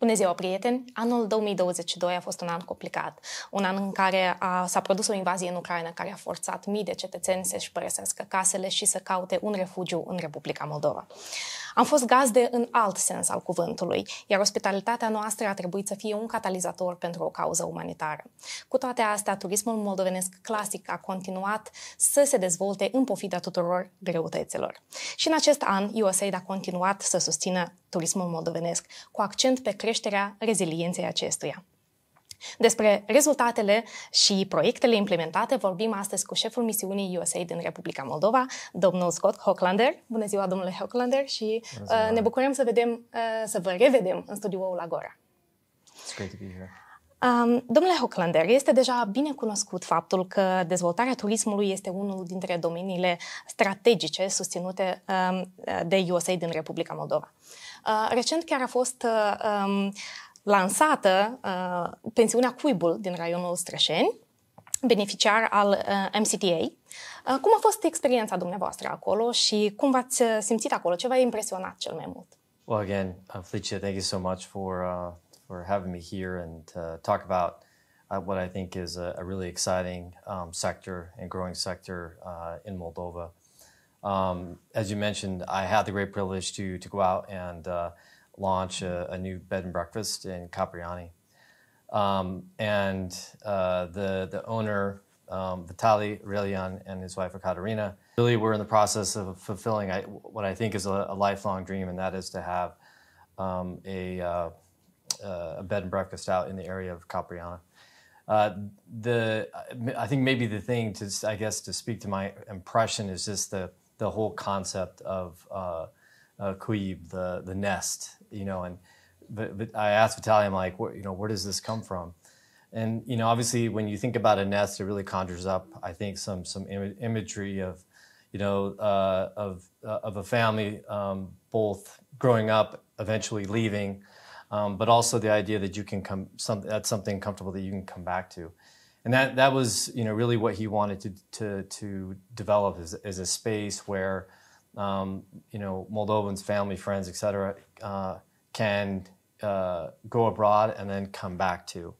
Bună ziua, prieteni! Anul 2022 a fost un an complicat, un an în care s-a produs o invazie în Ucraina care a forțat mii de cetățeni să-și părăsească casele și să caute un refugiu în Republica Moldova. Am fost gazde în alt sens al cuvântului, iar ospitalitatea noastră a trebuit să fie un catalizator pentru o cauză umanitară. Cu toate astea, turismul moldovenesc clasic a continuat să se dezvolte în pofida tuturor greutăților. Și în acest an, USAID a continuat să susțină turismul moldovenesc, cu accent pe creșterea rezilienței acestuia. Despre rezultatele și proiectele implementate vorbim astăzi cu șeful misiunii USAID în Republica Moldova, domnul Scott Hocklander. Bună ziua, domnule Hocklander, și ne bucurăm să vă revedem în studioul Agora. It's great to be here. Domnule Hocklander, este deja bine cunoscut faptul că dezvoltarea turismului este unul dintre domeniile strategice susținute de USAID în Republica Moldova. Recent chiar a fost lansată pensiunea CUIB-ul din raionul Strășeni, beneficiar al MCTA. Cum a fost experiența dumneavoastră acolo și cum v-ați simțit acolo? Ce v-a impresionat cel mai mult? Well, again, Plăcinte, thank you so much for having me here and talk about what I think is a really exciting sector and growing sector in Moldova. As you mentioned, I had the great privilege to go out and launch a new bed and breakfast in Căprianei. The owner, Vitaly Relian, and his wife, Katerina, really were in the process of fulfilling what I think is a lifelong dream, and that is to have a bed and breakfast out in the area of Căprianei. I think maybe the thing to speak to my impression is just the whole concept of CUIB, the nest, and but I asked Vitaly, I'm like, where does this come from? And obviously, when you think about a nest, it really conjures up, I think, some imagery of, of a family, both growing up, eventually leaving, but also the idea that you can that's something comfortable that you can come back to, and that was really what he wanted to develop as a space where Moldovans, family, friends, etc. Can go abroad and then come back to,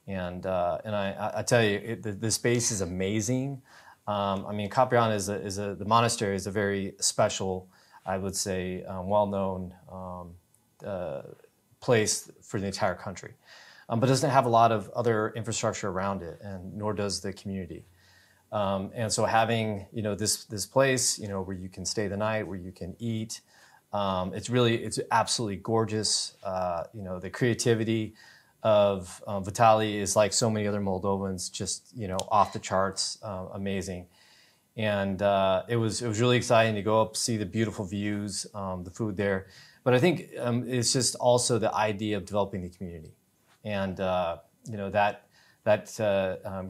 and I tell you, the space is amazing. I mean, Căprianei the monastery is a very special, I would say, well-known place for the entire country, but doesn't have a lot of other infrastructure around it, and nor does the community. And so having this place where you can stay the night, where you can eat, it's absolutely gorgeous. The creativity of Vitaly is like so many other Moldovans, just off the charts, amazing. And it was really exciting to go up, see the beautiful views, the food there. But I think it's just also the idea of developing the community, and that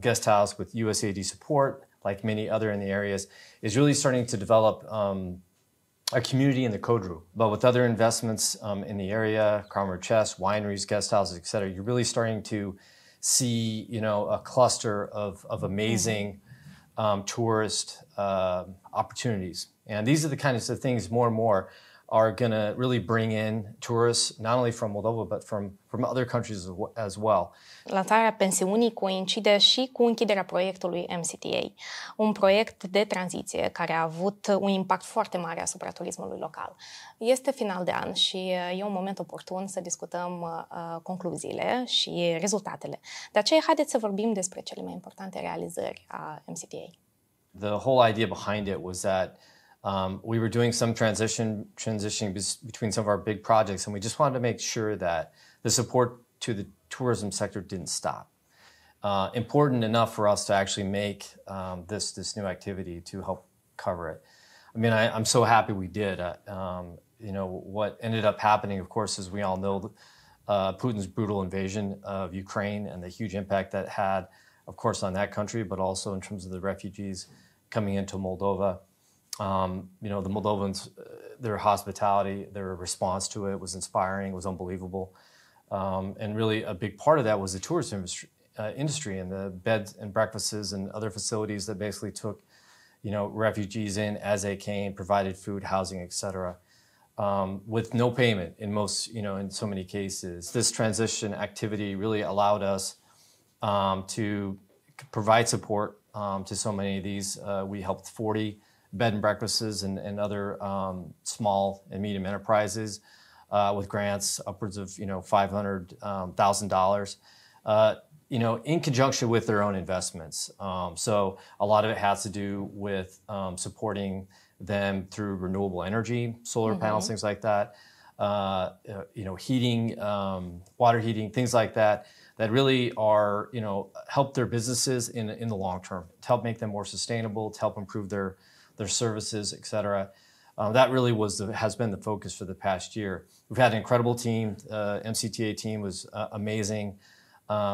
guest house with USAID support, like many other in the areas, is really starting to develop a community in the Codru. But with other investments in the area, Kramer Chest, wineries, guest houses, etc., you're really starting to see a cluster of amazing tourist opportunities. And these are the kinds of things more and more are going to really bring in tourists, not only from Moldova, but from other countries as well. Lansarea pensiunii coincide și cu închiderea proiectului MCTA, un proiect de tranziție care a avut un impact foarte mare asupra turismului local. Este final de an și e un moment oportun să discutăm concluziile și rezultatele. De aceea, haideți să vorbim despre cele mai importante realizări a MCTA. The whole idea behind it was that we were doing some transitioning between some of our big projects, and we just wanted to make sure that the support to the tourism sector didn't stop. Important enough for us to actually make this new activity to help cover it. I mean, I'm so happy we did. What ended up happening, of course, as we all know, Putin's brutal invasion of Ukraine and the huge impact that had, of course, on that country, but also in terms of the refugees coming into Moldova. The Moldovans, their hospitality, their response to it was inspiring, was unbelievable. And really a big part of that was the tourist industry and the beds and breakfasts and other facilities that basically took, refugees in as they came, provided food, housing, etc. with no payment in most, in so many cases. This transition activity really allowed us to provide support to so many of these. We helped 40 bed and breakfasts and other small and medium enterprises with grants upwards of $500,000. In conjunction with their own investments. So a lot of it has to do with supporting them through renewable energy, solar panels, things like that, heating, water heating, things like that, that really are, help their businesses in the long term, to help make them more sustainable, to help improve their services, et cetera. That really has been the focus for the past year. We've had an incredible team. MCTA team was amazing.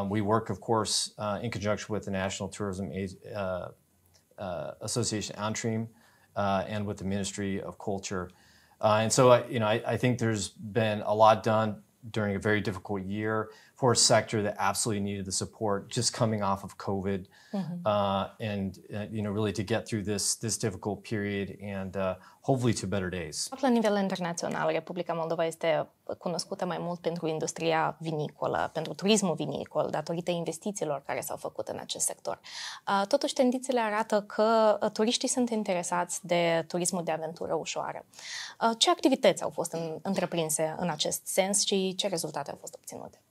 We work, of course, in conjunction with the National Tourism Association, într-un, and with the Ministry of Culture. And so, I think there's been a lot done during a very difficult year for a sector that absolutely needed the support just coming off of COVID, and really to get through this difficult period and hopefully to better days. La nivel internațional, Republica Moldova este cunoscută mai mult pentru industria vinicolă, pentru turismul vinicol, datorită investițiilor care s-au făcut în acest sector. Totuși, tendințele arată că turiștii sunt interesați de turismul de aventură ușoară. Ce activități au fost întreprinse în acest sens și ce rezultate au fost obținute?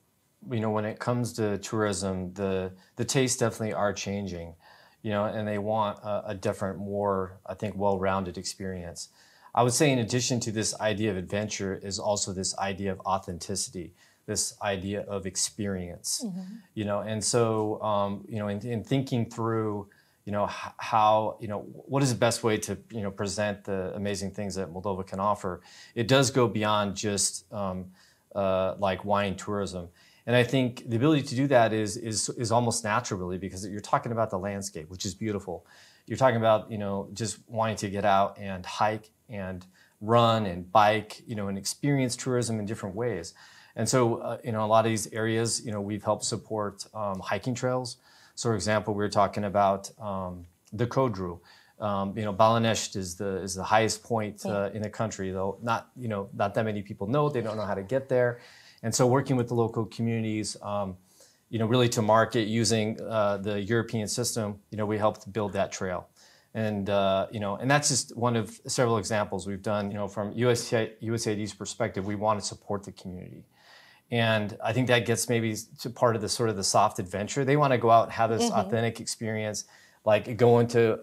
When it comes to tourism, the tastes definitely are changing, and they want a different, more, I think, well-rounded experience. I would say in addition to this idea of adventure is also this idea of authenticity, this idea of experience, and so, in thinking through, how, what is the best way to, present the amazing things that Moldova can offer, it does go beyond just like wine tourism. And I think the ability to do that is almost natural, really, because you're talking about the landscape, which is beautiful. You're talking about, just wanting to get out and hike and run and bike, and experience tourism in different ways. And so, a lot of these areas, we've helped support hiking trails. So, for example, we were talking about the Codru. Balanești is the highest point in the country, though not that many people know. They don't know how to get there. And so working with the local communities, really to market using the European system, we helped build that trail. And, and that's just one of several examples we've done, from USAID's perspective. We want to support the community. And I think that gets maybe to part of the sort of the soft adventure. They want to go out and have this authentic experience, like go into,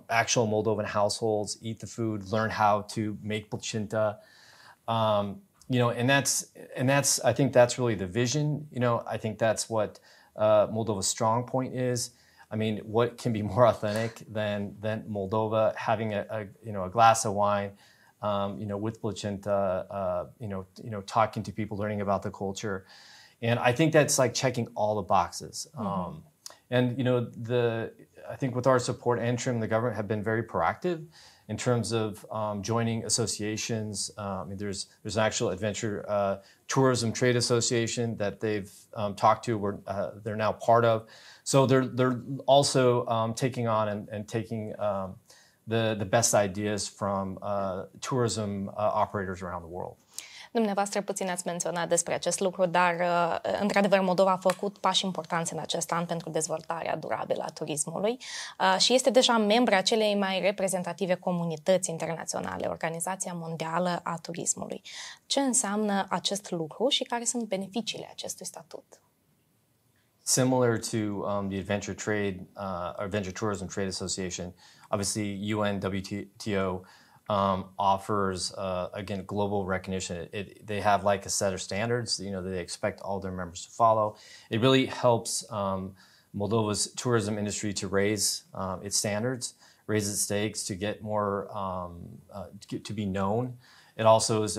actual Moldovan households, eat the food, learn how to make Plăcinte. And that's I think that's really the vision. I think that's what Moldova's strong point is. I mean, what can be more authentic than Moldova having a glass of wine, with Plăcinte, talking to people, learning about the culture, and I think that's like checking all the boxes. And I think with our support, într-un, the government have been very proactive in terms of joining associations. There's an actual adventure tourism trade association that they've talked to. They're now part of. So they're also taking on and taking the best ideas from tourism operators around the world. Dumneavoastră puțin ați menționat despre acest lucru, dar într-adevăr Moldova a făcut pași importanți în acest an pentru dezvoltarea durabilă a turismului și este deja membru a celei mai reprezentative comunități internaționale, Organizația Mondială a Turismului. Ce înseamnă acest lucru și care sunt beneficiile acestui statut? Similar to the Adventure Trade, Adventure Tourism Trade Association, obviously UNWTO offers, again, global recognition. They have like a set of standards, that they expect all their members to follow. It really helps Moldova's tourism industry to raise its standards, raise its stakes, to get more, to be known. It also is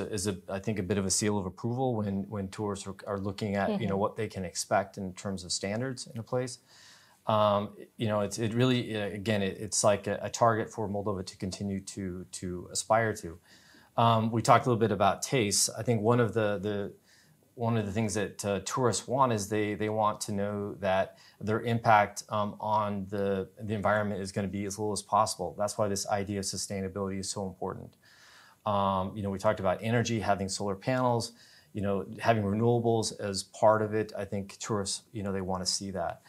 I think, a bit of a seal of approval when tourists are looking at, what they can expect in terms of standards in a place. It really, again, it's like a target for Moldova to continue to aspire to. We talked a little bit about tastes. I think one of the things that tourists want is they want to know that their impact on the environment is going to be as little as possible. That's why this idea of sustainability is so important. We talked about energy, having solar panels, having renewables as part of it. I think tourists, they want to see that.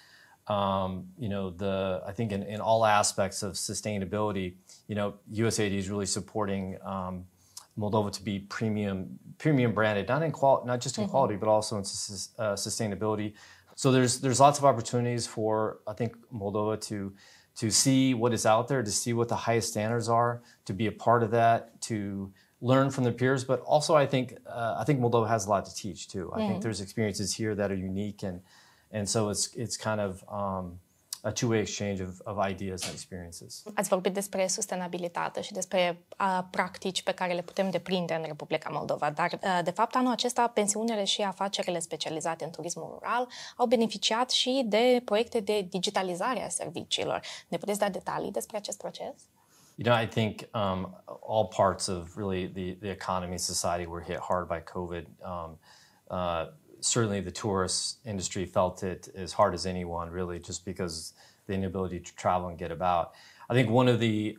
I think in all aspects of sustainability, USAID is really supporting Moldova to be premium branded, not just in quality, but also in sustainability. So there's lots of opportunities for, I think, Moldova to see what is out there, to see what the highest standards are, to be a part of that, to learn from their peers. But also, I think Moldova has a lot to teach too. I think there's experiences here that are unique, and so it's kind of a two-way exchange of ideas and experiences. Ați vorbit despre sustenabilitate și despre practici pe care le putem deprinde în Republica Moldova, dar de fapt anul acesta pensiunile și afacerile specializate în turismul rural au beneficiat și de proiecte de digitalizare a serviciilor. Ne puteți da detalii despre acest proces? I think all parts of really the economy, society were hit hard by COVID. Certainly the tourist industry felt it as hard as anyone, really, just because the inability to travel and get about. I think one of the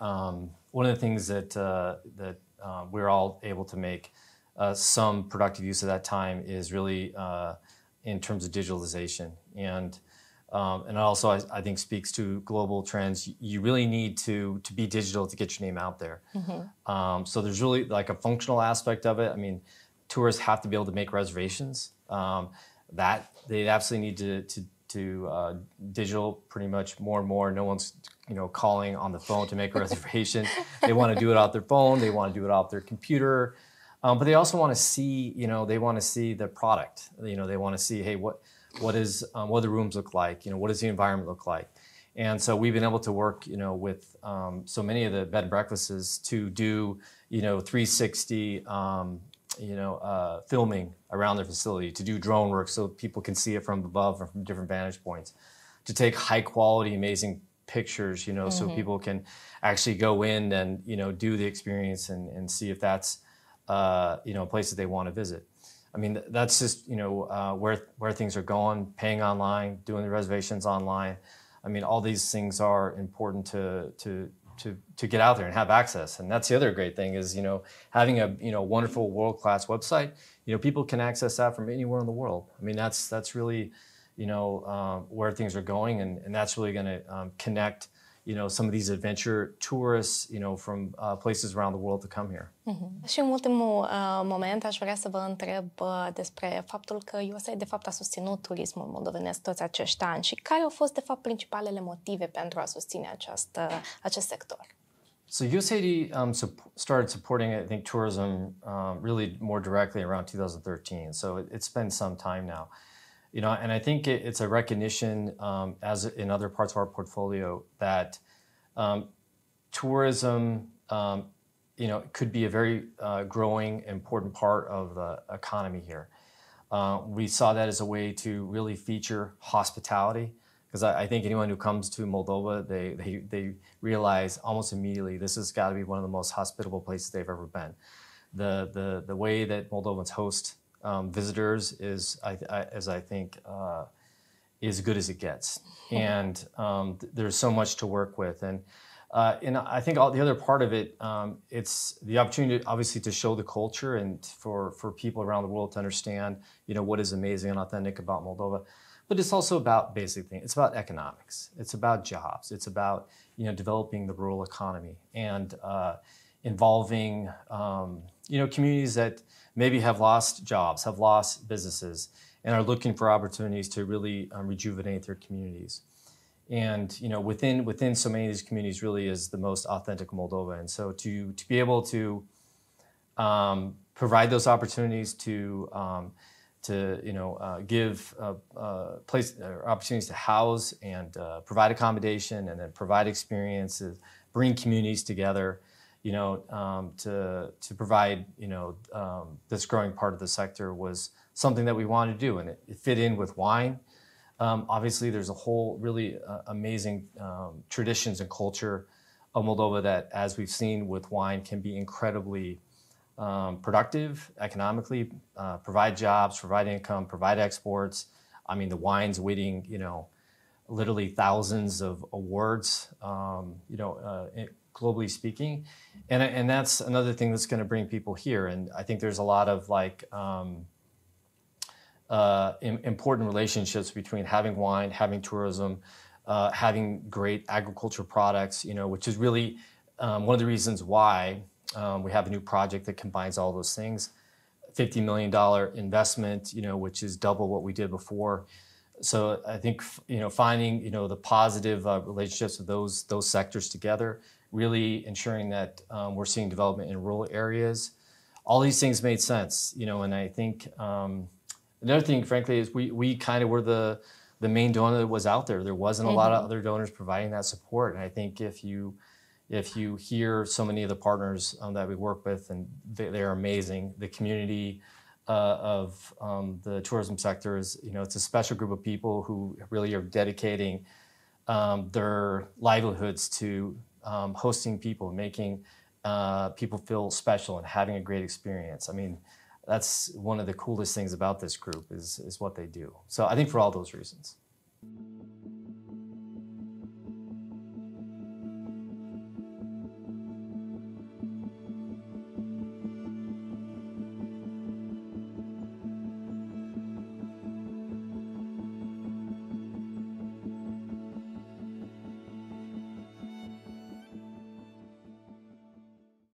things that we're all able to make some productive use of that time is really in terms of digitalization, and also I think speaks to global trends. You really need to be digital to get your name out there. So there's really like a functional aspect of it. I mean, tourists have to be able to make reservations. That they absolutely need to digital pretty much more and more. No one's calling on the phone to make a reservation. They want to do it off their phone. They want to do it off their computer. But they also want to see they want to see the product. They want to see, hey, what the rooms look like. What does the environment look like? And so we've been able to work with so many of the bed and breakfasts to do 360 filming around their facility, to do drone work so people can see it from above or from different vantage points, to take high quality, amazing pictures, so people can actually go in and, do the experience and see if that's, a place that they want to visit. I mean, that's just, where things are going, paying online, doing the reservations online. I mean, all these things are important to get out there and have access. And that's the other great thing is, having a wonderful world-class website, people can access that from anywhere in the world. I mean, that's really, where things are going, and that's really going to connect, some of these adventure tourists, from places around the world to come here. Și în ultimul moment aș vrea să vă întreb despre faptul că USAID de fapt a susținut turismul moldovenesc toți acești ani și care au fost de fapt principalele motive pentru a susține acest sector. So USAID started supporting, I think, tourism really more directly around 2013. So it's been some time now. And I think it's a recognition, as in other parts of our portfolio, that tourism, could be a very growing, important part of the economy here. We saw that as a way to really feature hospitality, because I think anyone who comes to Moldova, they realize almost immediately this has got to be one of the most hospitable places they've ever been. The way that Moldovans host visitors is, I think, as good as it gets, and there's so much to work with, and I think the other part of it, it's the opportunity, obviously, to show the culture and for people around the world to understand, what is amazing and authentic about Moldova. But it's also about basic things. It's about economics. It's about jobs. It's about developing the rural economy and involving communities that maybe have lost jobs, have lost businesses, and are looking for opportunities to really rejuvenate their communities. And within so many of these communities really is the most authentic Moldova. And so to be able to provide those opportunities to give opportunities to house and provide accommodation and then provide experiences, bring communities together, to provide this growing part of the sector was something that we wanted to do, and it fit in with wine. Obviously, there's a whole really amazing traditions and culture of Moldova that, as we've seen with wine, can be incredibly productive economically, provide jobs, provide income, provide exports. I mean, the wine's winning, literally thousands of awards, globally speaking, and that's another thing that's going to bring people here. And I think there's a lot of like important relationships between having wine, having tourism, having great agriculture products, you know, which is really one of the reasons why we have a new project that combines all those things. $50 million investment, you know, which is double what we did before. So I think, you know, finding, you know, the positive relationships of those sectors together, really ensuring that we're seeing development in rural areas. All these things made sense, you know, and I think another thing, frankly, is we kind of were the main donor that was out there. There wasn't a lot of other donors providing that support. And I think if you hear so many of the partners that we work with, and they're amazing, the community of the tourism sector is, you know, it's a special group of people who really are dedicating their livelihoods to hosting people, making people feel special and having a great experience. I mean, that's one of the coolest things about this group is what they do. So I think for all those reasons.